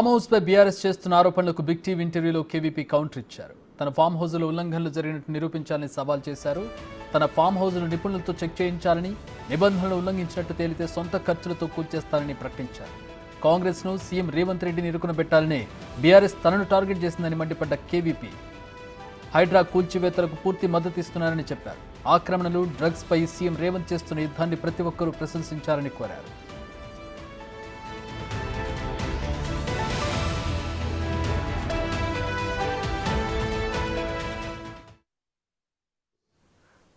Farm house పై BRS చేస్తున్న ఆరోపణలకు big TV ఇంటర్వ్యూలో కేవీపీ కౌంటర్ ఇచ్చారు. తన ఫామ్ హౌస్లో ఉల్లంఘనలు జరిగినట్టు నిరూపించాలని సవాల్ చేశారు. తన ఫామ్ హౌస్ను నిపుణులతో చెక్ చేయించాలని, నిబంధనలు ఉల్లంఘించినట్టు తేలితే సొంత ఖర్చులతో కూల్చేస్తారని ప్రకటించారు. కాంగ్రెస్ను సీఎం రేవంత్ రెడ్డిని ఇరుకునబెట్టాలని బీఆర్ఎస్ తనను టార్గెట్ చేసిందని మండిపడ్డ కేవీపీ హైడ్రా కూల్చివేతలకు పూర్తి మద్దతు ఇస్తున్నారని చెప్పారు. ఆక్రమణలు, డ్రగ్స్ పై సీఎం రేవంత్ చేస్తున్న యుద్ధాన్ని ప్రతి ఒక్కరూ ప్రశంసించాలని కోరారు.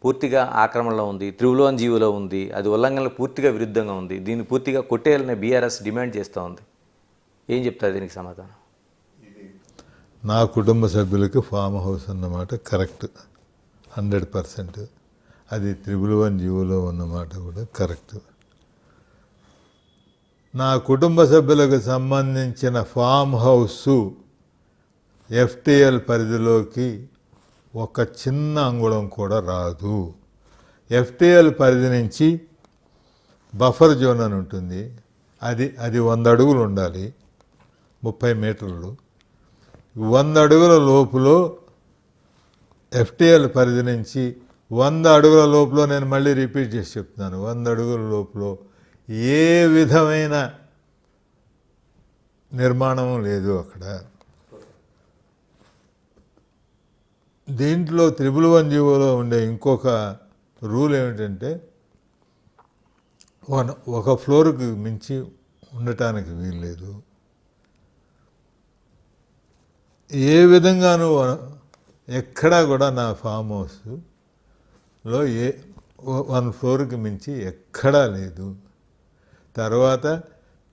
పూర్తిగా ఆక్రమణలో ఉంది, త్రిభువన్ జీవోలో ఉంది, అది ఉల్లంఘనలకు పూర్తిగా విరుద్ధంగా ఉంది. దీన్ని పూర్తిగా కొట్టేయాలని బీఆర్ఎస్ డిమాండ్ చేస్తూ ఉంది. ఏం చెప్తారు దీనికి సమాధానం? నా కుటుంబ సభ్యులకి ఫామ్ హౌస్ అన్నమాట కరెక్ట్ 100%. అది త్రిభువన్ జీవోలో ఉన్నమాట కూడా కరెక్ట్. నా కుటుంబ సభ్యులకు సంబంధించిన ఫామ్ హౌసు ఎఫ్టీఎల్ పరిధిలోకి ఒక చిన్న అంగుళం కూడా రాదు. ఎఫ్టీఎల్ పరిధి నుంచి బఫర్ జోన్ అని ఉంటుంది. అది 100 అడుగులు ఉండాలి, 30 మీటర్లు. 100 అడుగుల లోపులో ఎఫ్టీఎల్ పరిధి నుంచి 100 అడుగుల లోపల, నేను మళ్ళీ రిపీట్ చేసి చెప్తున్నాను, 100 అడుగుల లోపల ఏ విధమైన నిర్మాణం లేదు అక్కడ. దీంట్లో త్రిభువన్ జీవోలో ఉండే ఇంకొక రూల్ ఏమిటంటే ఒక ఫ్లోర్కి మించి ఉండటానికి వీల్లేదు. ఏ విధంగానూ ఎక్కడా కూడా నా ఫామ్ హౌస్లో 1 ఫ్లోర్కి మించి ఎక్కడా లేదు. తర్వాత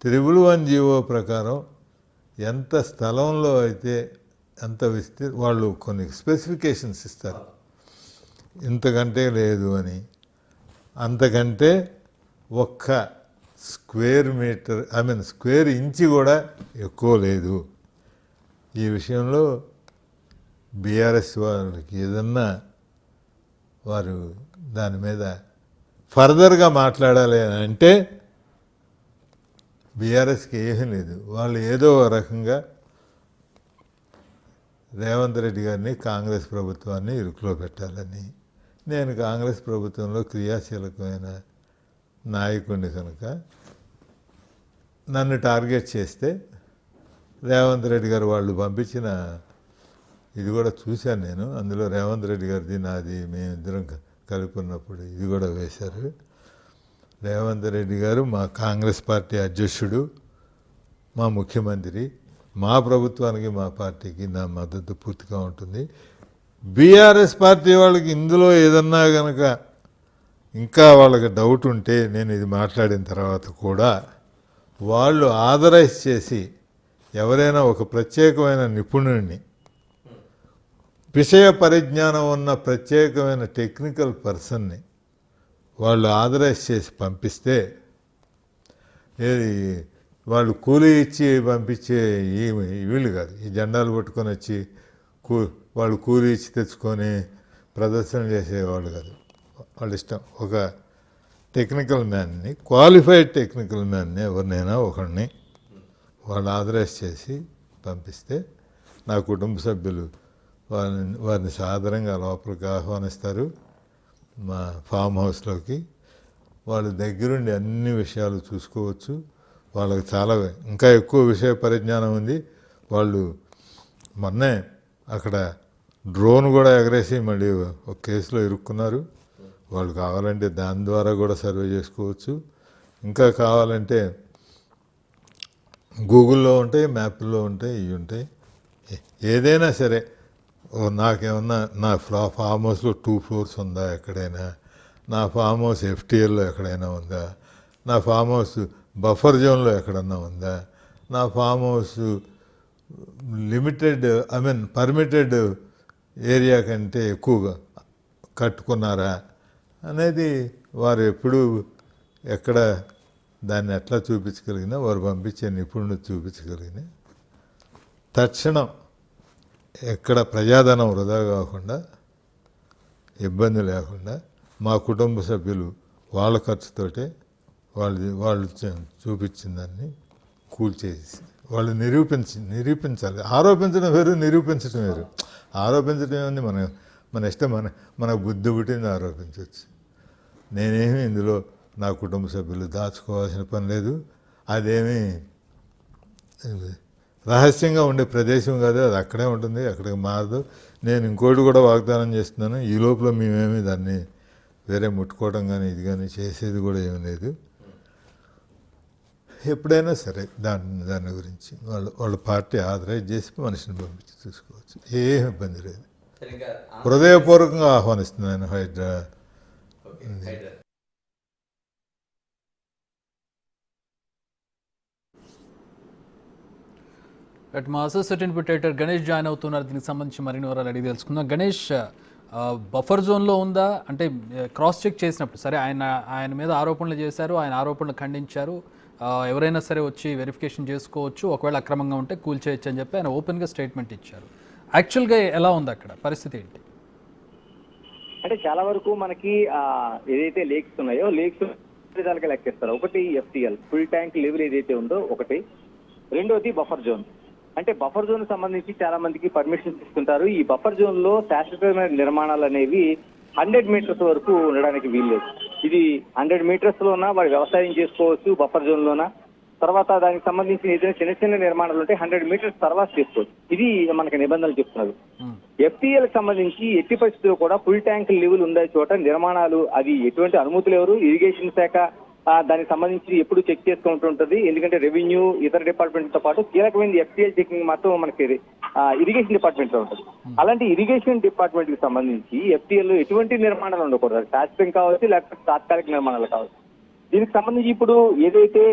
త్రిభువన్ జీవో ప్రకారం ఎంత స్థలంలో అయితే అంత వాళ్ళు కొన్ని స్పెసిఫికేషన్స్ ఇస్తారు, ఇంతకంటే లేదు అని. అంతకంటే ఒక్క స్క్వేర్ మీటర్ స్క్వేర్ ఇంచి కూడా ఎక్కువ లేదు. ఈ విషయంలో బీఆర్ఎస్ వాళ్ళకి ఏదన్నా వారు దాని మీద ఫర్దర్గా మాట్లాడాలి అని అంటే బీఆర్ఎస్కి ఏమీ లేదు. వాళ్ళు ఏదో రకంగా రేవంత్ రెడ్డి గారిని, కాంగ్రెస్ ప్రభుత్వాన్ని ఇరుకులో పెట్టాలని. నేను కాంగ్రెస్ ప్రభుత్వంలో క్రియాశీలకమైన నాయకుడిని కనుక నన్ను టార్గెట్ చేస్తే రేవంత్ రెడ్డి గారు వాళ్ళు పంపించిన ఇది కూడా చూశాను నేను. అందులో రేవంత్ రెడ్డి గారిది, నాది, మేమిద్దరం కలుపుకున్నప్పుడు ఇది కూడా వేశారు. రేవంత్ రెడ్డి గారు మా కాంగ్రెస్ పార్టీ అధ్యక్షుడు, మా ముఖ్యమంత్రి. మా ప్రభుత్వానికి, మా పార్టీకి నా మద్దతు పూర్తిగా ఉంటుంది. బీఆర్ఎస్ పార్టీ వాళ్ళకి ఇందులో ఏదన్నా కనుక ఇంకా వాళ్ళకి డౌట్ ఉంటే, నేను ఇది మాట్లాడిన తర్వాత కూడా వాళ్ళు ఆథరైజ్ చేసి ఎవరైనా ఒక ప్రత్యేకమైన నిపుణుడిని, విషయ పరిజ్ఞానం ఉన్న ప్రత్యేకమైన టెక్నికల్ పర్సన్ని వాళ్ళు ఆథరైజ్ చేసి పంపిస్తే, వాళ్ళు కూలీ ఇచ్చి పంపించే వీళ్ళు కాదు. ఈ జెండాలు పట్టుకొని వచ్చి వాళ్ళు కూలీ ఇచ్చి తెచ్చుకొని ప్రదర్శన చేసేవాళ్ళు కాదు. వాళ్ళ ఇష్టం. ఒక టెక్నికల్ మ్యాన్ని, క్వాలిఫైడ్ టెక్నికల్ మ్యాన్ని, ఎవరినైనా ఒకరిని వాళ్ళు ఆథరైజ్ చేసి పంపిస్తే నా కుటుంబ సభ్యులు వారిని సాధారణంగా లోపలికి ఆహ్వానిస్తారు మా ఫామ్ హౌస్లోకి. వాళ్ళ దగ్గరుండి అన్ని విషయాలు చూసుకోవచ్చు. వాళ్ళకి చాలా ఇంకా ఎక్కువ విషయ పరిజ్ఞానం ఉంది. వాళ్ళు మొన్నే అక్కడ డ్రోన్ కూడా ఎగరేసి మళ్ళీ ఒక కేసులో ఇరుక్కున్నారు. వాళ్ళు కావాలంటే దాని ద్వారా కూడా సర్వే చేసుకోవచ్చు. ఇంకా కావాలంటే గూగుల్లో ఉంటాయి, మ్యాప్లో ఉంటాయి, ఇవి ఉంటాయి. ఏదైనా సరే, నాకేమన్నా నా ఫామ్ హౌస్లో 2 ఫ్లోర్స్ ఉందా ఎక్కడైనా, నా ఫామ్ హౌస్ ఎఫ్టీఎల్లో ఎక్కడైనా ఉందా, నా ఫామ్ హౌస్ బఫర్ జోన్లో ఎక్కడన్నా ఉందా, నా farm house limited permitted area కంటే ఎక్కువగా కట్టుకున్నారా అనేది వారు ఎప్పుడు ఎక్కడ దాన్ని ఎట్లా చూపించగలిగినా, వారు పంపించే నిపుణులు చూపించగలిగిన తక్షణం ఎక్కడ ప్రజాధనం వృధా కాకుండా, ఇబ్బంది లేకుండా మా కుటుంబ సభ్యులు వాళ్ళ ఖర్చుతోటే వాళ్ళు చూపించిన దాన్ని కూల్చేసి వాళ్ళు నిరూపించాలి. ఆరోపించడం వేరు, నిరూపించడం వేరు. ఆరోపించడం ఏముంది, మన ఇష్టం, మన బుద్ధి పుట్టింది ఆరోపించవచ్చు. నేనేమి ఇందులో నా కుటుంబ సభ్యులు దాచుకోవాల్సిన పని లేదు. అదేమి రహస్యంగా ఉండే ప్రదేశం కాదు, అది అక్కడే ఉంటుంది, అక్కడికి మారదు. నేను ఇంకోటి కూడా వాగ్దానం చేస్తున్నాను, ఈ లోపల మేమేమి దాన్ని వేరే ముట్టుకోవడం కానీ ఇది కానీ చేసేది కూడా ఏమీ లేదు. ఎప్పుడైనా సరే దాని గురించి వాళ్ళ పార్టీ ఆథరైజ్ చేసి మనిషిని పంపించి చూసుకోవచ్చు, ఏం ఇబ్బంది లేదు. హృదయపూర్వకంగా ఆహ్వానిస్తున్నాను హైడ్రా. మా అసోసియేట్ ఇన్పుటేటర్ గణేష్ జాయిన్ అవుతున్నారు. దీనికి సంబంధించి మరిన్ని వివరాలు అడిగి తెలుసుకుందాం. గణేష్, బఫర్ జోన్లో ఉందా అంటే క్రాస్ చెక్ చేసినప్పుడు సరే ఆయన మీద ఆరోపణలు చేశారు, ఆయన ఆరోపణలు ఖండించారు, ఎవరైనా సరే వచ్చి వెరిఫికేషన్ చేసుకోవచ్చు, ఒకవేళ అక్రమంగా ఉంటే కూల్చేయచ్చు అని చెప్పి ఆయన ఓపెన్గా స్టేట్మెంట్ ఇచ్చారు. యాక్చువల్గా ఎలా ఉంది అక్కడ పరిస్థితి ఏంటి? అంటే చాలా వరకు మనకి ఏదైతే లేక్స్ ఉన్నాయో లేక్స్ విధాలుగా లెక్కిస్తారు. ఒకటి FTL ఫుల్ ట్యాంక్ లెవెల్ ఏదైతే ఉందో ఒకటి, రెండోది బఫర్ జోన్. అంటే బఫర్ జోన్ సంబంధించి చాలా మందికి పర్మిషన్స్ ఇస్తుంటారు. ఈ బఫర్ జోన్ లో శాశ్వతమైన నిర్మాణాలు అనేవి 100 మీటర్స్ వరకు ఉండడానికి వీల్లేదు. ఇది 100 మీటర్స్ లోన వాడు వ్యవసాయం చేసుకోవచ్చు బఫర్ జోన్ లోన. తర్వాత దానికి సంబంధించిన ఏదైనా చిన్న చిన్న నిర్మాణాలు ఉంటే 100 మీటర్స్ తర్వాత చేసుకోవచ్చు. ఇది మనకి నిబంధనలు చెప్తున్నారు. FTL కి సంబంధించి ఎట్టి పరిస్థితుల్లో కూడా ఫుల్ ట్యాంక్ లెవెల్ ఉండే చోట నిర్మాణాలు అది ఎటువంటి అనుమతులు ఎవరు, ఇరిగేషన్ శాఖ దానికి సంబంధించి ఎప్పుడు చెక్ చేసుకుంటుంటది. ఎందుకంటే రెవెన్యూ ఇతర డిపార్ట్మెంట్ తో పాటు కీలకమైన FTL చెకింగ్ మాత్రం మనకి ఇరిగేషన్ డిపార్ట్మెంట్ లో ఉంటుంది. అలాంటి ఇరిగేషన్ డిపార్ట్మెంట్ కి సంబంధించి FTL లో ఎటువంటి నిర్మాణాలు ఉండకూడదు. శాశ్వతం కావచ్చు, లేకపోతే తాత్కాలిక నిర్మాణాలు కావచ్చు. దీనికి సంబంధించి ఇప్పుడు ఏదైతే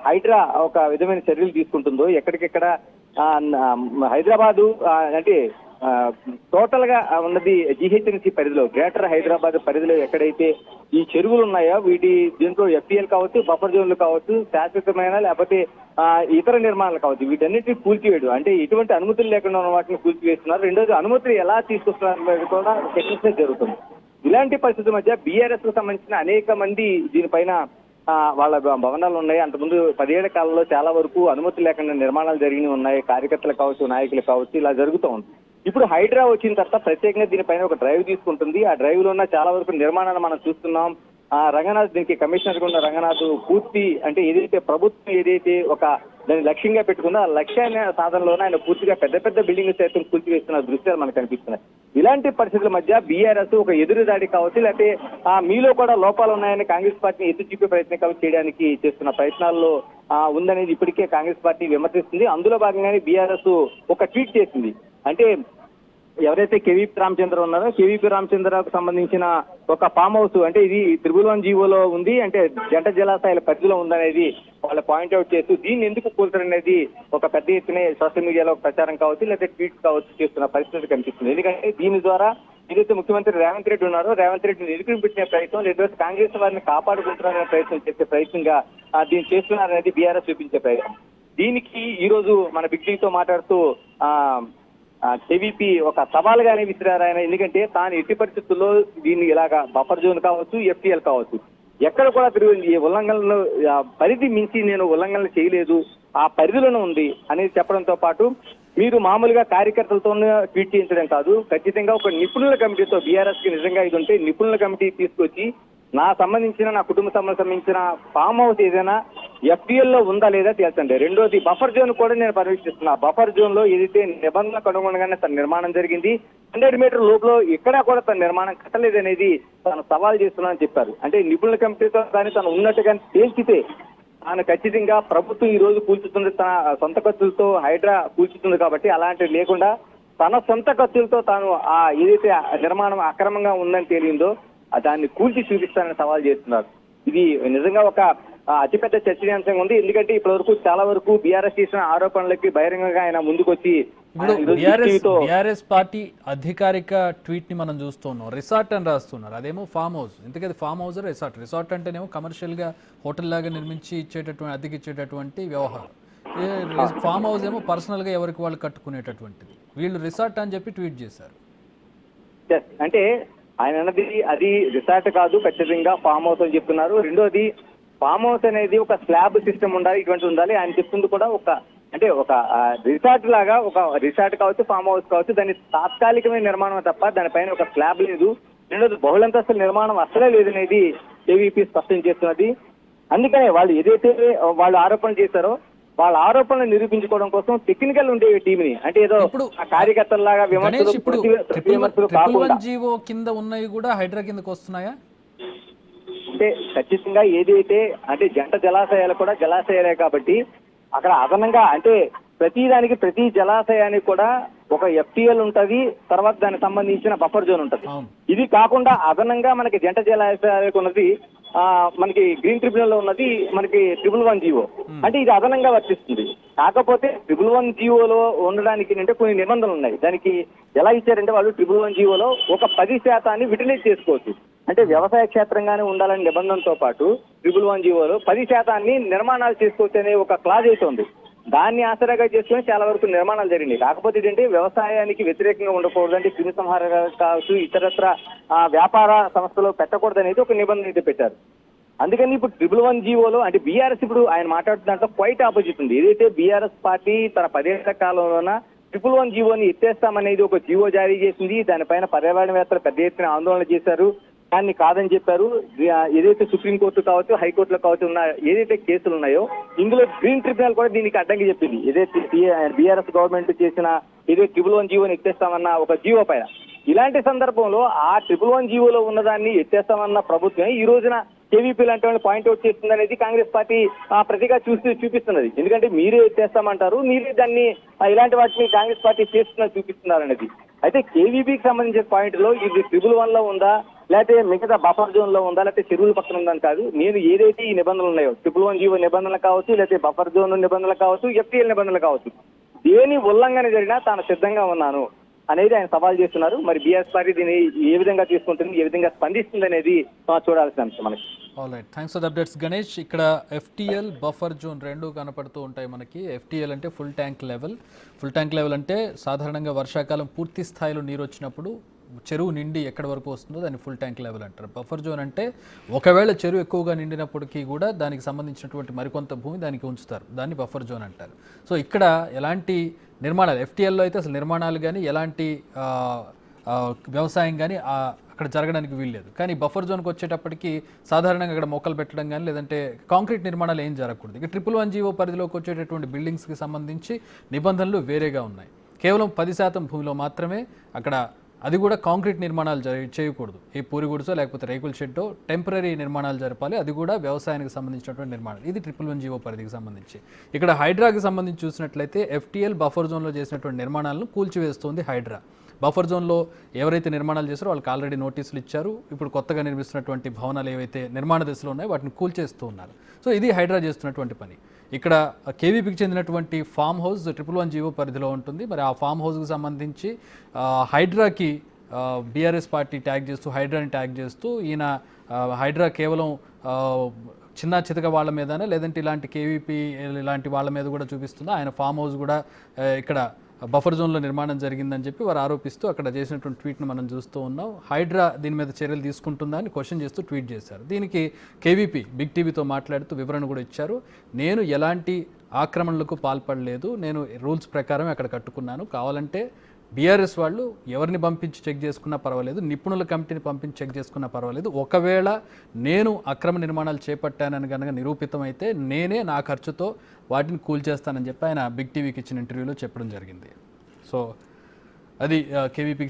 హైడ్రా ఒక విధమైన చర్యలు తీసుకుంటుందో ఎక్కడికెక్కడ హైదరాబాదు అంటే టోటల్ గా ఉన్నది GHMC పరిధిలో, గ్రేటర్ హైదరాబాద్ పరిధిలో ఎక్కడైతే ఈ చెరువులు ఉన్నాయో వీటి దీంట్లో FTL కావచ్చు, బఫర్ జోన్లు కావచ్చు, శాశ్వతమైన లేకపోతే ఇతర నిర్మాణాలు కావచ్చు, వీటన్నిటిని కూల్చివేయడం అంటే ఎటువంటి అనుమతులు లేకుండా ఉన్న వాటిని కూల్చివేస్తున్నారు. రెండోది అనుమతులు ఎలా తీసుకొస్తున్నారు కూడా చర్చించడం జరుగుతుంది. ఇలాంటి పరిస్థితుల మధ్య BRS కు సంబంధించిన అనేక మంది దీనిపైన వాళ్ళ భవనాలు ఉన్నాయి. అంతకుముందు 10 ఏళ్ల కాలంలో చాలా వరకు అనుమతి లేకుండా నిర్మాణాలు జరిగినవి ఉన్నాయి. కార్యకర్తలు కావచ్చు, నాయకులు కావచ్చు, ఇలా జరుగుతూ ఉంది. ఇప్పుడు హైడ్రా వచ్చిన తర్వాత ప్రత్యేకంగా దీనిపైన ఒక డ్రైవ్ తీసుకుంటుంది. ఆ డ్రైవ్ లో ఉన్న చాలా వరకు నిర్మాణాలు మనం చూస్తున్నాం. రంగనాథ్ దీనికి కమిషనర్ గా ఉన్న రంగనాథ్ పూర్తి అంటే ఏదైతే ప్రభుత్వం ఏదైతే ఒక దాన్ని లక్ష్యంగా పెట్టుకుందో ఆ లక్ష్యాన్ని సాధనలోనే ఆయన పూర్తిగా పెద్ద పెద్ద బిల్డింగ్ సైతం కూల్చివేస్తున్న దృశ్యాలు మనకు కనిపిస్తున్నాయి. ఇలాంటి పరిస్థితుల మధ్య BRS ఒక ఎదురుదాడి కావచ్చు, లేకపోతే మీలో కూడా లోపాలు ఉన్నాయని కాంగ్రెస్ పార్టీని ఎత్తి చూపే ప్రయత్నం చేయడానికి చేస్తున్న ప్రయత్నాల్లో ఉందనేది ఇప్పటికే కాంగ్రెస్ పార్టీ విమర్శిస్తుంది. అందులో భాగంగానే BRS ఒక ట్వీట్ చేసింది. అంటే ఎవరైతే KVP రామచంద్ర ఉన్నారో KVP రామచంద్రకు సంబంధించిన ఒక ఫామ్ హౌస్ అంటే ఇది 1 జీవోలో ఉంది, అంటే జంట జలాశయాల పరిధిలో ఉందనేది వాళ్ళ పాయింట్అవుట్ చేస్తూ దీన్ని ఎందుకు కూల్చారనేది ఒక పెద్ద ఎత్తున సోషల్ మీడియాలో ప్రచారం కావచ్చు లేదా ట్వీట్స్ కావచ్చు చేస్తున్న పరిస్థితి కనిపిస్తుంది. ఎందుకంటే దీని ద్వారా ఏదైతే ముఖ్యమంత్రి రేవంత్ రెడ్డి ఉన్నారో రేవంత్ రెడ్డిని నిరూపించే ప్రయత్నం, లేదా కాంగ్రెస్ వారిని కాపాడుకుంటున్నారనే ప్రయత్నం చేసే ప్రయత్నంగా దీన్ని చేస్తున్నారనేది BRS చూపించే ప్రయత్నం. దీనికి ఈ రోజు మన బిగ్ టీతో మాట్లాడుతూ KVP ఒక సవాల్గానే విసిరారు ఆయన. ఎందుకంటే తాను ఎట్టి పరిస్థితుల్లో దీన్ని ఇలాగా బఫర్ జోన్ కావచ్చు, FTL కావచ్చు ఎక్కడ కూడా తిరిగి ఉల్లంఘనలు పరిధి మించి నేను ఉల్లంఘనలు చేయలేదు, ఆ పరిధిలోనే ఉంది అనేది చెప్పడంతో పాటు మీరు మామూలుగా కార్యకర్తలతో ట్వీట్ చేయించడం కాదు, ఖచ్చితంగా ఒక నిపుణుల కమిటీతో BRS కి నిజంగా ఇది ఉంటే నిపుణుల కమిటీ తీసుకొచ్చి నా కుటుంబ సంబంధించిన ఫామ్ హౌస్ ఏదైనా FTL లో ఉందా లేదా తేల్చండి. రెండోది బఫర్ జోన్ కూడా నేను పర్యవేక్షిస్తున్నా. బఫర్ జోన్ లో ఏదైతే నిబంధనలకు అనుగుణంగానే తన నిర్మాణం జరిగింది, 100 మీటర్ లోపల ఎక్కడా కూడా తన నిర్మాణం కట్టలేదనేది తాను సవాల్ చేస్తున్నా అని చెప్పారు. అంటే నిపుణుల కమిటీతో కానీ తను ఉన్నట్టుగా తేల్చితే తాను ఖచ్చితంగా ప్రభుత్వం ఈ రోజు కూల్చుతుంది, తన సొంత ఖర్చులతో హైడ్రా కూల్చుతుంది కాబట్టి అలాంటివి లేకుండా తన సొంత ఖర్చులతో తాను ఏదైతే నిర్మాణం అక్రమంగా ఉందని తేలిందో దాన్ని కూల్చి చూపిస్తానని సవాల్ చేస్తున్నారు. ఇది నిజంగా ఒక అతిపెద్ద చర్చనీయాంశంగా ఉంది. ఎందుకంటే ఇప్పటి వరకు చాలా వరకు BRS చేసిన ఆరోపణలకి బహిరంగంగా ఆయన ముందుకొచ్చి BRS పార్టీ అధికారిక ట్వీట్ ని మనం చూస్తున్నాం. రిసార్ట్ అని రాస్తున్నారు, అదేమో ఫామ్ హౌస్. ఎందుకంటే ఫామ్ హౌస్ రిసార్ట్ అంటేనేమో కమర్షియల్ గా హోటల్ లాగా నిర్మించి ఇచ్చేటటువంటి అద్దెకి ఇచ్చేటటువంటి వ్యవహారం. ఫామ్ హౌస్ ఏమో పర్సనల్ గా ఎవరికి వాళ్ళు కట్టుకునేటటువంటిది. వీళ్ళు రిసార్ట్ అని చెప్పి ట్వీట్ చేశారు. అంటే ఆయన అన్నది అది రిసార్ట్ కాదు, ఖచ్చితంగా ఫామ్ హౌస్ అని చెప్తున్నారు. రెండోది ఫామ్ హౌస్ అనేది ఒక స్లాబ్ సిస్టమ్ ఉండాలి, ఇటువంటి ఉండాలి. ఆయన చెప్తుంది కూడా ఒక అంటే ఒక రిసార్ట్ లాగా, ఒక రిసార్ట్ కావచ్చు, ఫామ్ హౌస్ కావచ్చు, దాని తాత్కాలికమైన నిర్మాణం తప్ప దానిపైన ఒక స్లాబ్ లేదు. రెండోది బహుళంతస్తుల నిర్మాణం అసలే లేదనేది కేవీపీ స్పష్టం చేస్తున్నది. అందుకనే వాళ్ళు ఏదైతే వాళ్ళు ఆరోపణలు చేశారో వాళ్ళ ఆరోపణలు నిరూపించుకోవడం కోసం టెక్నికల్ ఉండే టీంని, అంటే ఏదో ఇప్పుడు కార్యకర్తలాగా గణేష్, ఇప్పుడు విమర్శలు కాకుండా జీవో కింద ఉన్నాయి కూడా హైడ్రా కిందకు వస్తున్నాయా? అంటే ఖచ్చితంగా ఏదైతే అంటే జంట జలాశయాలు కూడా జలాశయాలే కాబట్టి అక్కడ అదనంగా అంటే ప్రతి జలాశయానికి కూడా ఒక ఎఫ్టీఎల్ ఉంటది, తర్వాత దానికి సంబంధించిన బఫర్ జోన్ ఉంటది. ఇది కాకుండా అదనంగా మనకి జంట జలాశయాలకు ఉన్నది మనకి గ్రీన్ ట్రిబ్యునల్ లో ఉన్నది మనకి 111 జీవో. అంటే ఇది అదనంగా వర్తిస్తుంది. కాకపోతే 111 జీవోలో ఉండడానికి అంటే కొన్ని నిబంధనలు ఉన్నాయి. దానికి ఎలా ఇచ్చారంటే వాళ్ళు 111 జీవోలో ఒక 10% యూటిలైజ్ చేసుకోవచ్చు. అంటే వ్యవసాయ క్షేత్రంగానే ఉండాలనే నిబంధనతో పాటు 111 జీవోలో 10% నిర్మాణాలు చేసుకోవచ్చు అనే ఒక క్లాజ్ అయితే ఉంది. దాన్ని ఆసరాగా చేసుకుని చాలా వరకు నిర్మాణాలు జరిగినాయి. కాకపోతే ఏంటంటే వ్యవసాయానికి వ్యతిరేకంగా ఉండకూడదు, అంటే క్రిమి సంహార కావచ్చు, ఇతరత్ర వ్యాపార సంస్థలు పెట్టకూడదు అనేది ఒక నిబంధన అయితే పెట్టారు. అందుకని ఇప్పుడు 111 జీవోలో అంటే బీఆర్ఎస్ ఇప్పుడు ఆయన మాట్లాడుతున్న దాంట్లో క్వైట్ ఆపోజిట్ ఉంది. ఏదైతే బీఆర్ఎస్ పార్టీ తన 10 ఏళ్ల కాలంలోన 111 జీవోని ఎత్తేస్తామనేది ఒక జీవో జారీ చేసింది. దానిపైన పర్యావరణవేత్తలు పెద్ద ఎత్తున ఆందోళన చేశారు, దాన్ని కాదని చెప్పారు. ఏదైతే సుప్రీంకోర్టు కావచ్చు, హైకోర్టులో కావచ్చు ఉన్న ఏదైతే కేసులు ఉన్నాయో ఇందులో గ్రీన్ ట్రిబ్యునల్ కూడా దీనికి అడ్డంకి చెప్పింది. ఏదైతే బీఆర్ఎస్ గవర్నమెంట్ చేసిన ఏదైతే 111 జీవోని ఎత్తేస్తామన్న ఒక జీవో పైన. ఇలాంటి సందర్భంలో ఆ 111 జీవోలో ఉన్నదాన్ని ఎత్తేస్తామన్న ప్రభుత్వం ఈ రోజున కేవీపీ లాంటి వాళ్ళని పాయింట్అవుట్ చేస్తుంది అనేది కాంగ్రెస్ పార్టీ ప్రతిగా చూపిస్తున్నది. ఎందుకంటే మీరే ఎత్తేస్తామంటారు, మీరే దాన్ని ఇలాంటి వాటిని కాంగ్రెస్ పార్టీ చూపిస్తున్నారు అనేది. అయితే కేవీపీకి సంబంధించిన పాయింట్ లో ఇది 111 లో ఉందా, లేకపోతే మిగతా బఫర్ జోన్ లో ఉందా, లేకపోతే చెరువుల పక్కన ఉందని కాదు. నేను ఏదైతే ఈ నిబంధనలు ఉన్నాయో 111 జీవో నిబంధనలు కావచ్చు, లేకపోతే బఫర్ జోన్ నిబంధనలు కావచ్చు, ఎఫ్టీఎల్ నిబంధనలు కావచ్చు, దేని ఉల్లంఘన జరిగినా తాను సిద్ధంగా ఉన్నాను అనేది ఆయన సవాల్ చేస్తున్నారు. మరి బీఆర్ఎస్ పార్టీ దీన్ని ఏ విధంగా తీసుకుంటుంది, ఏ విధంగా స్పందిస్తుంది అనేది చూడాల్సిన అంశం మనకి. Alright, thanks for the updates Ganesh. ఇక్కడ ఎఫ్టీఎల్, బఫర్ జోన్ రెండు కనపడుతూ ఉంటాయి మనకి. ఎఫ్టీఎల్ అంటే full tank level. Full tank level అంటే సాధారణంగా వర్షాకాలం పూర్తి స్థాయిలో నీరు వచ్చినప్పుడు చెరువు నిండి ఎక్కడి వరకు వస్తుందో దాన్ని ఫుల్ ట్యాంక్ లెవెల్ అంటారు. బఫర్ జోన్ అంటే ఒకవేళ చెరువు ఎక్కువగా నిండినప్పటికీ కూడా దానికి సంబంధించినటువంటి మరికొంత భూమి దానికి ఉంచుతారు, దాన్ని బఫర్ జోన్ అంటారు. సో ఇక్కడ ఎలాంటి నిర్మాణాలు, ఎఫ్టీఎల్లో అయితే అసలు నిర్మాణాలు కానీ ఎలాంటి వ్యవసాయం కానీ అక్కడ జరగడానికి వీల్లేదు. కానీ బఫర్ జోన్కి వచ్చేటప్పటికి సాధారణంగా అక్కడ మొక్కలు పెట్టడం కానీ లేదంటే కాంక్రీట్ నిర్మాణాలు ఏం జరగకూడదు. ఇక 111 జీవో పరిధిలోకి వచ్చేటటువంటి బిల్డింగ్స్కి సంబంధించి నిబంధనలు వేరేగా ఉన్నాయి. కేవలం 10% భూమిలో మాత్రమే అక్కడ, అది కూడా కాంక్రీట్ నిర్మాణాలు చేయకూడదు. ఈ పూరి గుడిసో లేకపోతే రేకుల షెడ్డో టెంపరీ నిర్మాణాలు జరపాలి, అది కూడా వ్యవసాయానికి సంబంధించినటువంటి నిర్మాణాలు. ఇది 111 జీవో పరిధికి సంబంధించి. ఇక్కడ హైడ్రాకి సంబంధించి చూసినట్లయితే ఎఫ్టీఎల్ బఫర్ జోన్లో చేసినటువంటి నిర్మాణాలను కూల్చివేస్తుంది హైడ్రా. బఫర్ జోన్లో ఎవరైతే నిర్మాణాలు చేస్తారో వాళ్ళకి ఆల్రెడీ నోటీసులు ఇచ్చారు. ఇప్పుడు కొత్తగా నిర్మిస్తున్నటువంటి భవనాలు ఏవైతే నిర్మాణ దశలో ఉన్నాయో వాటిని కూల్చేస్తూ ఉన్నారు. సో ఇది హైడ్రా చేస్తున్నటువంటి పని. ఇక్కడ కేవీపీకి చెందినటువంటి ఫామ్ హౌస్ 111 జీవో పరిధిలో ఉంటుంది. మరి ఆ ఫామ్ హౌస్కి సంబంధించి హైడ్రాకి బీఆర్ఎస్ పార్టీ ట్యాగ్ చేస్తూ, హైడ్రాని ట్యాగ్ చేస్తూ ఈయన హైడ్రా కేవలం చిన్న చితక వాళ్ళ మీదనే లేదంటే ఇలాంటి కేవీపీ ఇలాంటి వాళ్ళ మీద కూడా చూపిస్తుంది. ఆయన ఫామ్ హౌస్ కూడా ఇక్కడ బఫర్ జోన్లో నిర్మాణం జరిగిందని చెప్పి వారు ఆరోపిస్తూ అక్కడ చేసినటువంటి ట్వీట్ను మనం చూస్తూ ఉన్నాం. హైడ్రా దీని మీద చర్యలు తీసుకుంటుందా అని క్వశ్చన్ చేస్తూ ట్వీట్ చేశారు. దీనికి కేవీపీ బిగ్ టీవీతో మాట్లాడుతూ వివరణ కూడా ఇచ్చారు. నేను ఎలాంటి ఆక్రమణలకు పాల్పడలేదు, నేను రూల్స్ ప్రకారం అక్కడ కట్టుకున్నాను. కావాలంటే బీఆర్ఎస్ వాళ్ళు ఎవరిని పంపించి చెక్ చేసుకున్నా పర్వాలేదు, నిపుణుల కమిటీని పంపించి చెక్ చేసుకున్నా పర్వాలేదు. ఒకవేళ నేను అక్రమ నిర్మాణాలు చేపట్టానని కనుక నిరూపితమైతే నేనే నా ఖర్చుతో వాటిని కూల్చేస్తానని చెప్పి ఆయన బిగ్ టీవీకి ఇచ్చిన ఇంటర్వ్యూలో చెప్పడం జరిగింది. సో అది కేవీపీ